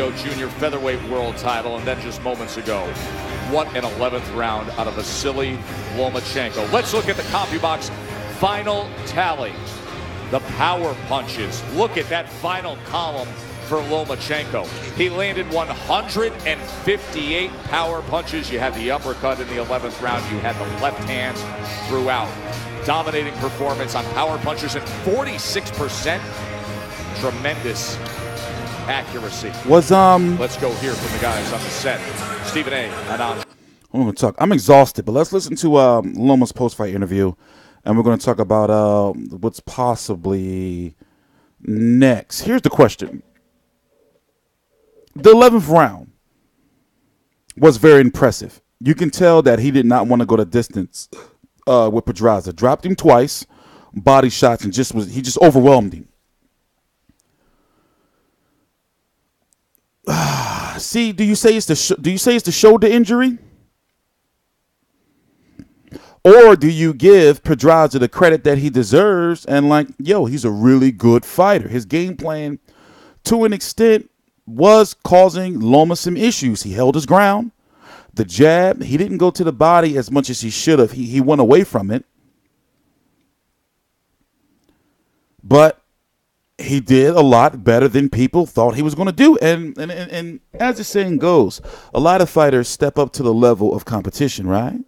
WBO junior featherweight world title. And then just moments ago, what an 11th round out of Vasily Lomachenko. Let's look at the CompuBox final tally. The power punches. Look at that final column for Lomachenko. He landed 158 power punches. You had the uppercut in the 11th round. You had the left hands throughout. Dominating performance on power punches and 46%. Tremendous accuracy. Let's go hear from the guys on the set. Stephen A. and I'm going to talk. I'm exhausted, but let's listen to Loma's post-fight interview, and we're going to talk about what's possibly next. Here's the question. The 11th round was very impressive. You can tell that he did not want to go the distance with Pedraza. Dropped him twice, body shots, and he just overwhelmed him. See, do you say it's the shoulder injury? Or do you give Pedraza the credit that he deserves and he's a really good fighter. His game plan, to an extent, was causing Loma some issues. He held his ground. The jab, he didn't go to the body as much as he should have. He went away from it. But he did a lot better than people thought he was going to do. And as the saying goes, a lot of fighters step up to the level of competition, right?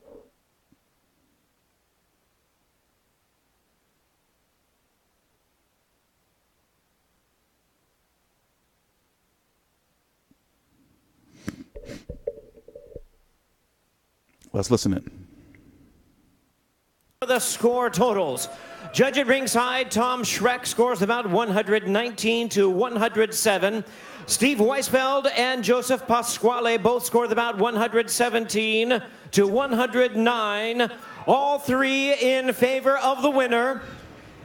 Let's listen in. The score totals. Judge at ringside, Tom Schreck scores about 119 to 107. Steve Weisfeld and Joseph Pasquale both scored about 117 to 109. All three in favor of the winner.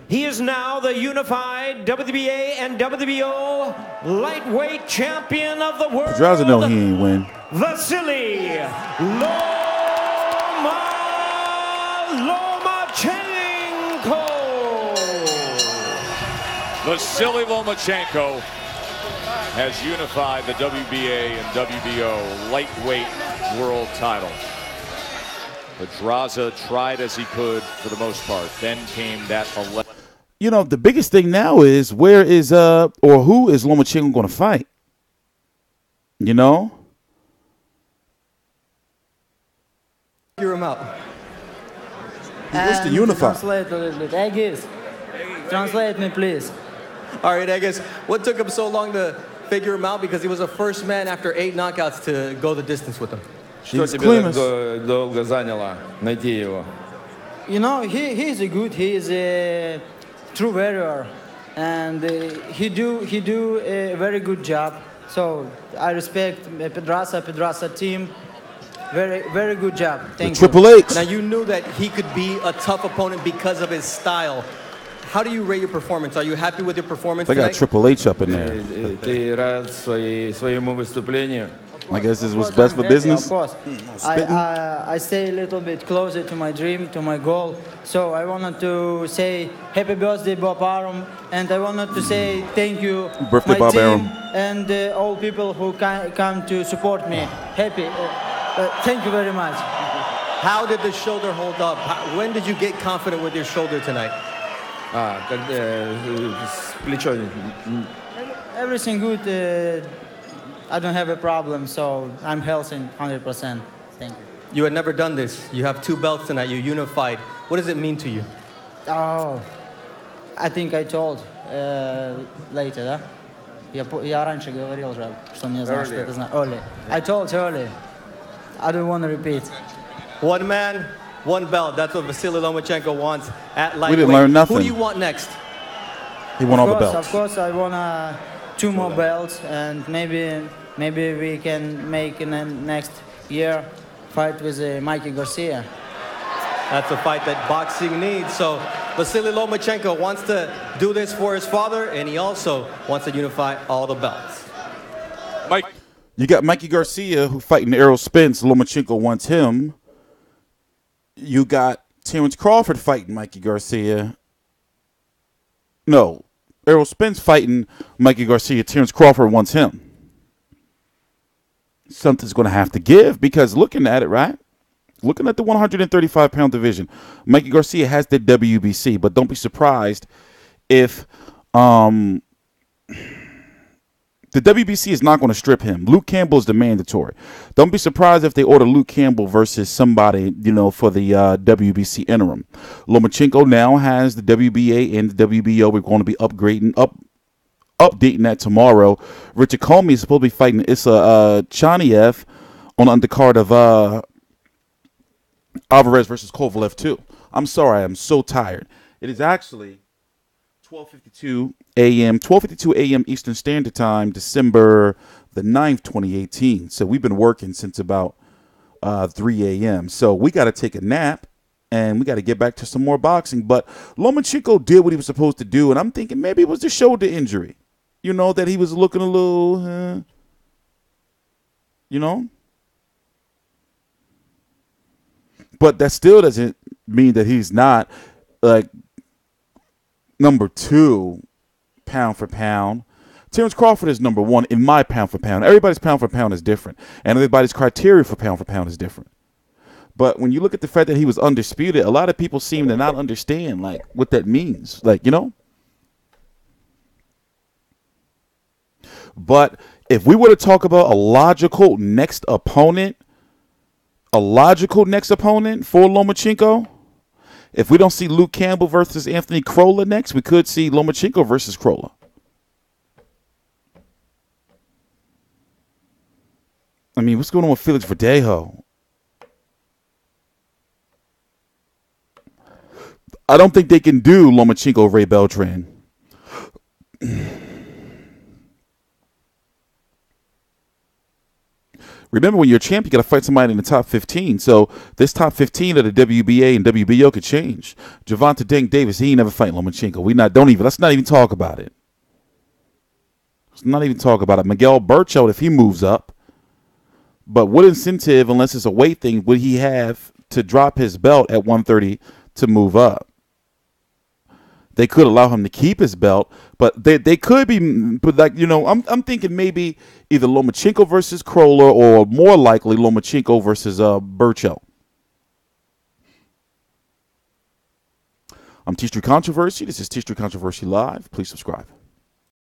He is now the unified WBA and WBO lightweight champion of the world. Pedraza know he ain't win. Vasily Lomachenko. Vasily Lomachenko has unified the WBA and WBO lightweight world title. Pedraza tried as he could for the most part. Then came that 11. You know, the biggest thing now is who is Lomachenko going to fight? You know? Figure him out. He wants to unify. Translate a little bit. Aegis, translate me, please. All right, Aegis, what took him so long to figure him out? Because he was the first man after 8 knockouts to go the distance with him. Что тебе так долго заняло найти его? You know, he is a true warrior, and he do a very good job. So I respect Pedraza team. Very good job. Thank you. Triple H. Now you knew that he could be a tough opponent because of his style. How do you rate your performance? Are you happy with your performance They got tonight? Triple H up in there. Ты рад своему выступлению? I guess this was best for business. Of course. I stay a little bit closer to my dream, to my goal. So I wanted to say happy birthday, Bob Arum, and I wanted to say thank you, Birthday, my Bob team, Arum. and all people who come to support me. Happy. Thank you very much. How did the shoulder hold up? When did you get confident with your shoulder tonight? Плечо. Everything good. I don't have a problem, so I'm healthy 100%. Thank you. You had never done this. You have 2 belts tonight. You're unified. What does it mean to you? Oh, I think I told later, да? Я раньше говорил же, что мне знал, что это знаю. Early. I told early. I don't want to repeat. 1 man, 1 belt. That's what Vasily Lomachenko wants at lightweight. We didn't learn nothing. Who do you want next? He won all the belts. Of course, I want 2 more belts, and maybe we can make in the next year fight with Mikey Garcia. That's a fight that boxing needs. So Vasily Lomachenko wants to do this for his father, and he also wants to unify all the belts. Mike. You got Mikey Garcia, who fighting Errol Spence. Lomachenko wants him. You got Terrence Crawford fighting Mikey Garcia. No, Errol Spence fighting Mikey Garcia. Terrence Crawford wants him. something's going to have to give, because looking at it, right? Looking at the 135-pound division, Mikey Garcia has the WBC, but don't be surprised if the WBC is not going to strip him. Luke Campbell is the mandatory. Don't be surprised if they order Luke Campbell versus somebody, for the WBC interim. Lomachenko now has the WBA and the WBO. We're going to be updating that tomorrow. Richard Comey is supposed to be fighting Issa Chaniev on the undercard of Alvarez versus Kovalev too. I'm sorry, I'm so tired. It is actually 12:52 a.m. Eastern Standard Time, December the 9th, 2018. So we've been working since about 3 a.m. So we got to take a nap, and we got to get back to some more boxing. But Lomachenko did what he was supposed to do, and I'm thinking maybe it was the shoulder injury. That he was looking a little, But that still doesn't mean that he's not, like, number 2 pound for pound. Terrence Crawford is number 1 in my pound for pound. Everybody's pound for pound is different, and everybody's criteria for pound is different. But when you look at the fact that he was undisputed, a lot of people seem to not understand, like, what that means. Like, But if we were to talk about a logical next opponent for Lomachenko, if we don't see Luke Campbell versus Anthony Crolla next, we could see Lomachenko versus Crolla. I mean, what's going on with Felix Verdejo? I don't think they can do Lomachenko, Ray Beltran. Remember, when you're a champ, you got to fight somebody in the top 15. So this top 15 of the WBA and WBO could change. Gervonta Davis, he ain't never fight Lomachenko. Let's not even talk about it. Miguel Berchelt, if he moves up. But what incentive, unless it's a weight thing, would he have to drop his belt at 130 to move up? They could allow him to keep his belt, but they could be, but I'm thinking maybe either Lomachenko versus Crolla, or more likely Lomachenko versus Berchelt. I'm TstreeT Controversy. This is TstreeT Controversy Live. Please subscribe.